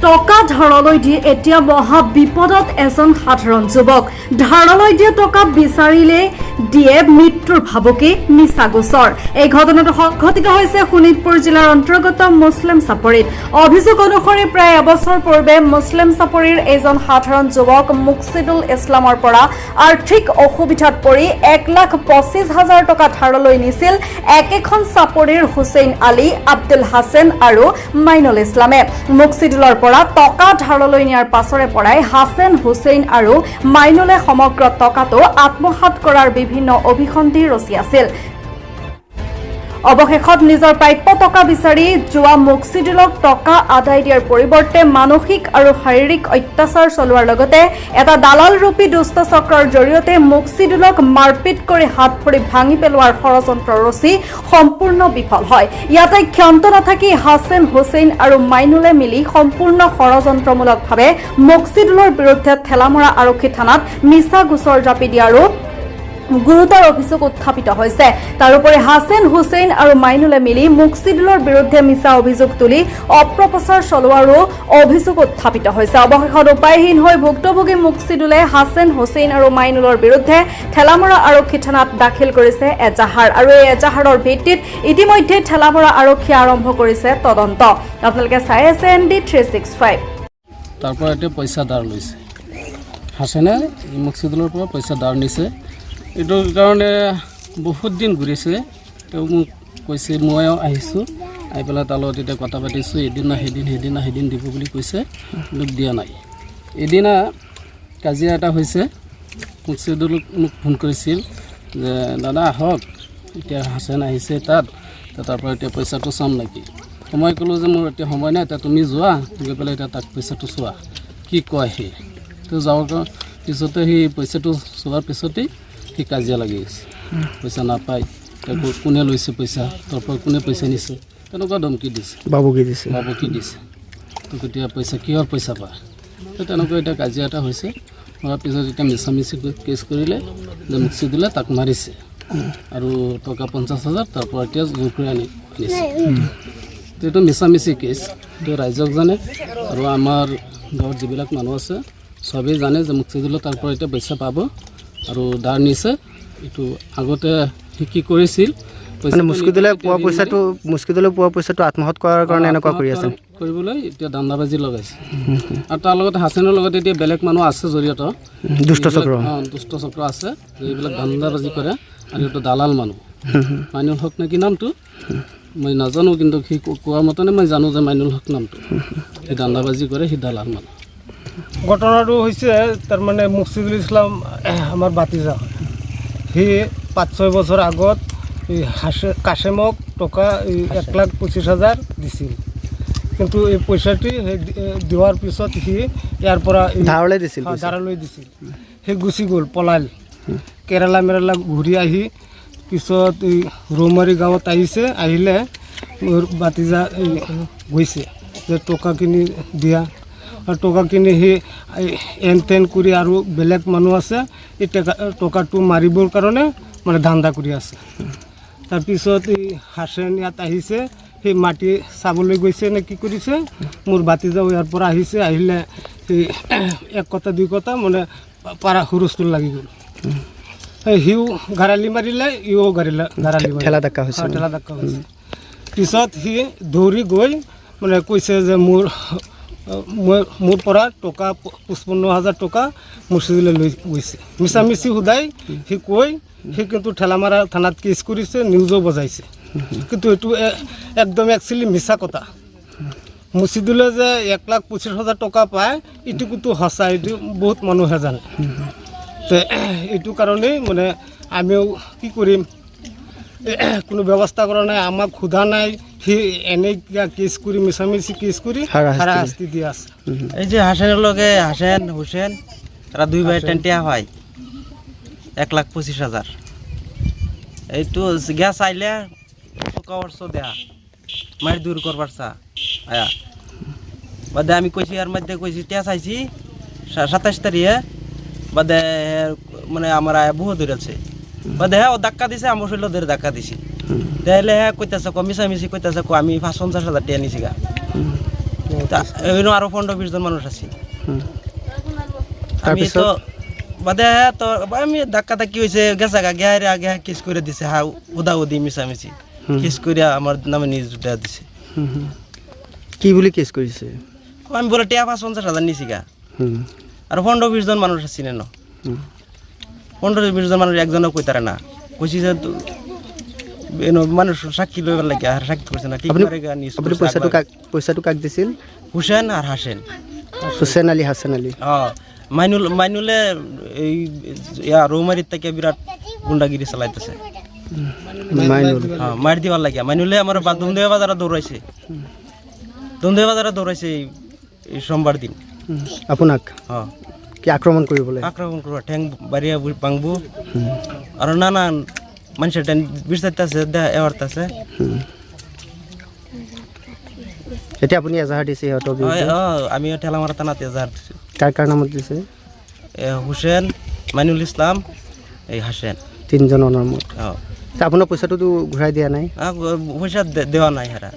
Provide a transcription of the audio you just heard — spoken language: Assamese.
টকা ধাৰলৈ দি এতিয়া মহা বিপদত এজন সাধাৰণ যুৱক ধাৰলৈ দিয়া টকা বিচাৰিলে দিয়ে মৃত্যুৰ ভাবুকি মিছা গোচৰ। এই ঘটনাটো সংঘটিত হৈছে শোণিতপুৰ জিলাৰ অন্তৰ্গত মুছলিম চাপৰিত। অভিযোগ অনুসৰি প্ৰায় এবছৰ পূৰ্বে মুছলিম চাপৰিৰ এজন সাধাৰণ যুৱক মুকছিদুল ইছলামৰ পৰা আৰ্থিক অসুবিধাত পৰি 1,25,000 টকা ধাৰলৈ নিছিল একেখন চাপৰিৰ হুছেইন আলী, আব্দুল হাছেন আৰু মাইনুল ইছলামে। মুকছিদুলৰ পৰা টকা ধাৰলৈ নিয়াৰ পাছৰে পৰাই হাছেন, হুছেইন আৰু মাইনুলে সমগ্ৰ টকাটো আত্মসাৎ কৰাৰ বিভিন্ন অভিসন্ধি ৰচি আছিল। অৱশেষত নিজৰ প্ৰাপ্য টকা বিচাৰি যোৱা মুকছিদুলক টকা আদায় দিয়াৰ পৰিৱৰ্তে মানসিক আৰু শাৰীৰিক অত্যাচাৰ চলোৱাৰ লগতে এটা দালালৰূপী দুষ্ট চক্ৰৰ জৰিয়তে মুকছিদুলক মাৰপিট কৰি হাত ভৰি ভাঙি পেলোৱাৰ ষড়যন্ত্ৰ ৰচি সম্পূৰ্ণ বিফল হয়। ইয়াতে ক্ষান্ত নাথাকি হাছেন, হুছেইন আৰু মাইনুলে মিলি সম্পূৰ্ণ ষড়যন্ত্ৰমূলকভাৱে মুকছিদুলৰ বিৰুদ্ধে ঠেলামৰা আৰক্ষী থানাত মিছা গোচৰ জাপি দিয়াৰো গুৰুতৰ অভিযোগ উত্থাপিত হৈছে। তাৰোপৰি হাছেন, হুছেইন আৰু মাইনুলে মিলি মুকছিদুলৰ বিৰুদ্ধে মিছা অভিযোগ তুলি অপপ্ৰচাৰ চলোৱাৰো অভিযোগ উত্থাপিত হৈছে। অৱশেষত উপায়হীন হৈ ভুক্তভোগী মুকছিদুলে হাছেন, হুছেইন আৰু মাইনুলৰ বিৰুদ্ধে ঠেলামৰা আৰক্ষী থানাত দাখিল কৰিছে এজাহাৰ। আৰু এই এজাহাৰৰ ভিত্তিত ইতিমধ্যে ঠেলামৰা আৰক্ষীয়ে আৰম্ভ কৰিছে তদন্ত। আপোনালোকে চাই আছে ND 365। তাৰ পৰা এতিয়া পইচা ধাৰ লৈছে হাছেনে, মুকছিদুলৰ পৰা পইচা ধাৰ নিছে। এইটোৰ কাৰণে বহুত দিন ঘূৰিছে। তেওঁ মোক কৈছে, ময়ো আহিছোঁ, আহি পেলাই তাৰ লগত এতিয়া কথা পাতিছোঁ, এদিন সিদিন দিব বুলি কৈছে, মোক দিয়া নাই। এদিনা কাজিয়া এটা হৈছে, মুকছিদুলক মোক ফোন কৰিছিল যে দাদা আহক, এতিয়া হাছেন আহিছে তাত, তাৰ পৰা এতিয়া পইচাটো চাম নেকি। মই ক'লোঁ যে মোৰ এতিয়া সময় নাই, এতিয়া তুমি যোৱা, গৈ পেলাই এতিয়া তাক পইচাটো চোৱা কি কয়। তো যাওঁতে পিছতে সেই পইচাটো চোৱাৰ পিছতেই সি কাজিয়া লাগি গৈছে, পইচা নাপায়, কোনে লৈছে পইচা, তাৰ পৰা কোনে পইচা নিছে, তেনেকুৱা ধমকি দিছে, বাবুকি দিছে। তো এতিয়া পইচা কিহৰ পইচা পায়, তো তেনেকুৱা এতিয়া কাজিয়া এটা হৈছে। হোৱাৰ পিছত এতিয়া মিছামিছি কেছ কৰিলে যে মুকছিদুলে তাক মাৰিছে আৰু টকা 50,000 তাৰ পৰা এতিয়া জোৰ কৰি আনিছে। তো এইটো মিছামিছি কেছ, তো ৰাইজক জানে আৰু আমাৰ গাঁৱত যিবিলাক মানুহ আছে চবেই জানে যে মুকছিদুলে তাৰ পৰা এতিয়া পইচা পাব আৰু ধাৰ নিছে। এইটো আগতে সি কি কৰিছিল, মুকছিদুলে পোৱা পইচাটো আত্মসাৎ কৰাৰ কাৰণে এনেকুৱা কৰি আছে কৰিবলৈ এতিয়া দাণ্ডাবাজি লগাইছে। আৰু তাৰ লগতে হাছেনৰ লগতে এতিয়া বেলেগ মানুহ আছে জড়িত, দুষ্ট চক্ৰ আছে, এইবিলাক দাণ্ডাবাজি কৰে। আৰু এইটো দালাল মানুহ, মাইনুল হক নেকি নামটো, মই নাজানো, কিন্তু সি কোৱা মতেনে মই জানো যে মাইনুল হক নামটো। সি দাণ্ডাবাজি কৰে, সি দালাল মানুহ। ঘটনাটো হৈছে তাৰমানে মুকছিদুল ইছলাম আমাৰ বাতিজা হয়। সি 5-6 বছৰ আগত এই কাশেমক টকা 1,25,000 দিছিল, কিন্তু এই পইচাটি দিয়াৰ পিছত সি ইয়াৰ পৰা ধাৰলৈ দিছিল। সি গুচি গ'ল, পলাল, কেৰেলা ঘূৰি আহি পিছত এই ৰৌমাৰী গাঁৱত আহিলে মোৰ বাতিজা গৈছে যে টকাখিনি দিয়া, আৰু টকাখিনি সি এন তেন কৰি আৰু বেলেগ মানুহ আছে এই টকাটো মাৰিবৰ কাৰণে মানে ধান্দা কৰি আছে। তাৰপিছত এই হাছেন ইয়াত আহিছে, সেই মাটি চাবলৈ গৈছে নে কি কৰিছে, মোৰ বাতিজাও ইয়াৰ পৰা আহিলে এই 1 কথা 2 কথা মানে পাৰা হুৰস্থুল লাগি গ'ল। সিও গাৰালি মাৰিলে, ইও গাৰালি ঠেলা ধাক্কা হৈছে। পিছত সি দৌৰি গৈ মানে কৈছে যে মোৰ পৰা টকা 55,000 টকা মুকছিদুলে লৈ গৈছে। মিছামিছি সোধাই সি কৈ সি কিন্তু ঠেলামাৰা থানাত কেছ কৰিছে, নিউজো বজাইছে, কিন্তু এইটো একদম একচুৱেলি মিছা কথা। মুকছিদুলে যে 1,25,000 টকা পায় এইটো কিন্তু সঁচা, এইটো বহুত মানুহে জানে। তো এইটো কাৰণেই মানে আমিও কি কৰিম, কোনো ব্যৱস্থা কৰা নাই, আমাক সোধা নাই, সি এনেই কেছ কৰি মিছামিছি কেছ কৰি শাস্তি দি আছে। এই যে হাছেনের লগে হাছেন, হুসেন তারা 2 ভাই টেন্টিয়া হয় 1,25,000। এইটো গিয়া চাইলে চোকাবর্ষ দেয়া মারি দূর করবার চা আয়া বাদে আমি কইছি, আর মধ্যে কইছি টিয়া চাইছি 27 তারিখে, বাদে মানে আমার আয়া বহু দূর আছে, বাদে হ্যাঁ ও ধাক্কা দিছে, আমার শরীর ধরে ধাক্কা দিছি, তাহলে হ্যাঁ কইতেছে মিশামিশি কইতেছে আমি 50,000 টিয়া নিছি গা। এনে আরো 15-20 জন মানুষ আছে হুম। আমি তাৰপিছত? তো বাদে তো আমি ধাক্কা ধাক্কি হয়েছে গেছে গেহারে আগে কেস করে দিছে হা উদি মিশামিশি কেস করে আমার নামে নিজ উঠা দিছে হুম, হুম। কি বুলি কেছ কৰিছে? আমি বলে টিয়া 50,000 নিছি গা হুম, আর 15-20 জন মানুষ আছে না হুম। 15-20 জন মানুষ একজনও কইতারে না কইছি যে মানুষ সাক্ষী লইবার লাগে আর সাক্ষী করছে না ঠিক আপুনি করে নিজ আপুনি পইচাটো কাক দিছিল? হুসেন আর হাসেন হুছেইন আলী, হাছান আলী। মাইনুলে এই রৌমারির থেকে বিরাট গুন্ডাগিরি চালাইতেছে মাইনুল। মার দিবার লাগিয়া মাইনুলে আমার ধুমদেবা বাজারে দৌড়াইছে ধুমদেবা বাজারে দৌড়াইছে এই সোমবার দিন হুম। আপোনাক হ্যাঁ কি আক্ৰমণ কৰিবলৈ? আক্ৰমণ কৰবো ঠ্যাং বাড়িয়া ভাঙবো আৰ নানান মানুষেৰ টেন বিচাৰতেছে এবাৰতেছে হুম। এতিয়া আপুনি এজাহাৰ দিছে সিহঁতৰ বিৰুদ্ধে? আমি ঠেলামাৰা থানাতে এজাহাৰ দিছি কাৰ নামত দিছে? হুসেন মাইনুল ইসলাম এই হাসেন তিনিজনৰ নামত। তা আপোনাৰ পইচাটোতো ঘূৰাই দিয়া নাই? পয়সা দেওয়া নাই হাৰা